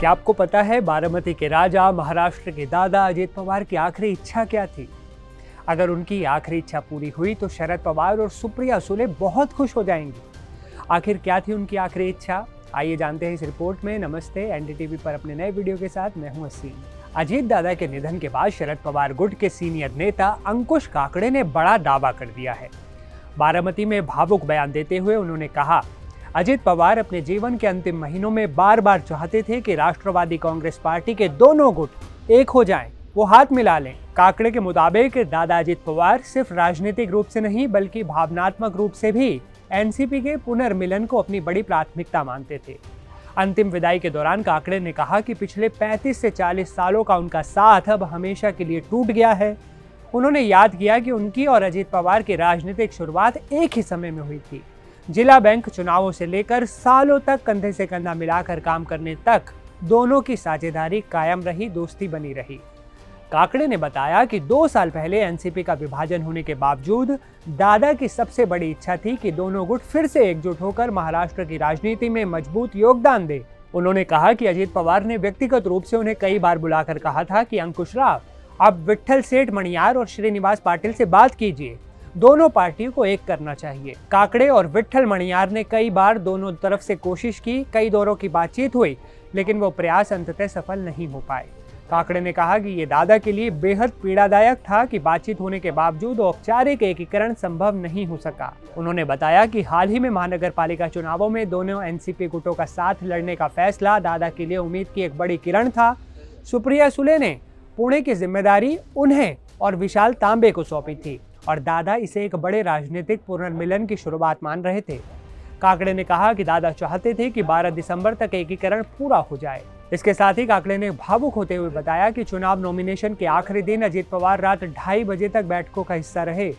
क्या आपको पता है बारामती के राजा, महाराष्ट्र के दादा अजित पवार की आखिरी इच्छा क्या थी? अगर उनकी आखिरी इच्छा पूरी हुई तो शरद पवार और सुप्रिया सुले बहुत खुश हो जाएंगी। आखिर क्या थी उनकी आखिरी इच्छा? आइए जानते हैं इस रिपोर्ट में। नमस्ते, एनडीटीवी पर अपने नए वीडियो के साथ मैं हूं असीम। अजीत दादा के निधन के बाद शरद पवार गुट के सीनियर नेता अंकुश काकड़े ने बड़ा दावा कर दिया है। बारामती में भावुक बयान देते हुए उन्होंने कहा, अजित पवार अपने जीवन के अंतिम महीनों में बार बार चाहते थे कि राष्ट्रवादी कांग्रेस पार्टी के दोनों गुट एक हो जाएं, वो हाथ मिला लें। काकड़े के मुताबिक दादा अजित पवार सिर्फ राजनीतिक रूप से नहीं बल्कि भावनात्मक रूप से भी एनसीपी के पुनर्मिलन को अपनी बड़ी प्राथमिकता मानते थे। अंतिम विदाई के दौरान काकड़े ने कहा कि पिछले 35 से 40 सालों का उनका साथ अब हमेशा के लिए टूट गया है। उन्होंने याद किया कि उनकी और अजित पवार की राजनीतिक शुरुआत एक ही समय में हुई थी। जिला बैंक चुनावों से लेकर सालों तक कंधे से कंधा मिलाकर काम करने तक दोनों की साझेदारी कायम रही, दोस्ती बनी रही। काकड़े ने बताया कि 2 साल पहले एनसीपी का विभाजन होने के बावजूद दादा की सबसे बड़ी इच्छा थी कि दोनों गुट फिर से एकजुट होकर महाराष्ट्र की राजनीति में मजबूत योगदान दे। उन्होंने कहा कि अजित पवार ने व्यक्तिगत रूप से उन्हें कई बार बुलाकर कहा था कि अंकुश राव, आप विट्ठल सेठ मणियार और श्रीनिवास पाटिल से बात कीजिए, दोनों पार्टियों को एक करना चाहिए। काकड़े और विट्ठल मणियार ने कई बार दोनों तरफ से कोशिश की, कई दौरों की बातचीत हुई, लेकिन वो प्रयास अंततः सफल नहीं हो पाए। काकड़े ने कहा कि ये दादा के लिए बेहद पीड़ादायक था कि बातचीत होने के बावजूद औपचारिक एकीकरण संभव नहीं हो सका। उन्होंने बताया कि हाल ही में महानगर पालिका चुनावों में दोनों एनसीपी गुटों का साथ लड़ने का फैसला दादा के लिए उम्मीद की एक बड़ी किरण था। सुप्रिया सुले ने पुणे की जिम्मेदारी उन्हें और विशाल तांबे को सौंपी थी और दादा इसे एक बड़े राजनीतिक पुनर्मिलन की शुरुआत मान रहे थे। काकड़े ने कहा कि दादा चाहते थे कि 12 दिसंबर तक एकीकरण पूरा हो जाए। इसके साथ ही काकड़े ने भावुक होते हुए बताया कि चुनाव नॉमिनेशन के आखिरी दिन अजित पवार रात 2:30 बजे तक बैठकों का हिस्सा रहे।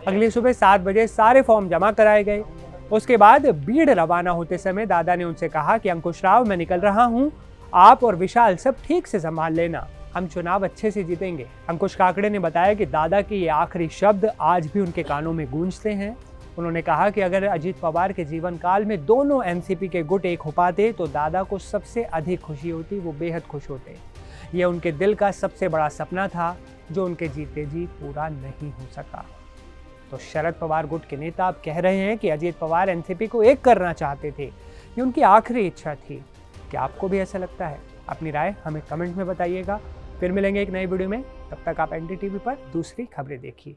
अगली सुबह 7 बजे सारे फॉर्म जमा कराए गए। उसके बाद बीड़ रवाना होते समय दादा ने उनसे कहा कि अंकुश राव, मैं निकल रहा हूँ, आप और विशाल सब ठीक से संभाल लेना, हम चुनाव अच्छे से जीतेंगे। अंकुश काकड़े ने बताया कि दादा के ये आखिरी शब्द आज भी उनके कानों में गूंजते हैं। उन्होंने कहा कि अगर अजित पवार के जीवन काल में दोनों एनसीपी के गुट एक हो पाते तो दादा को सबसे अधिक खुशी होती, वो बेहद खुश होते। ये उनके दिल का सबसे बड़ा सपना था जो उनके जीते जी पूरा नहीं हो सका। तो शरद पवार गुट के नेता अब कह रहे हैं कि अजित पवार एनसीपी को एक करना चाहते थे, ये उनकी आखिरी इच्छा थी। क्या आपको भी ऐसा लगता है? अपनी राय हमें कमेंट में बताइएगा। फिर मिलेंगे एक नई वीडियो में, तब तक आप एनडीटीवी पर दूसरी खबरें देखिए।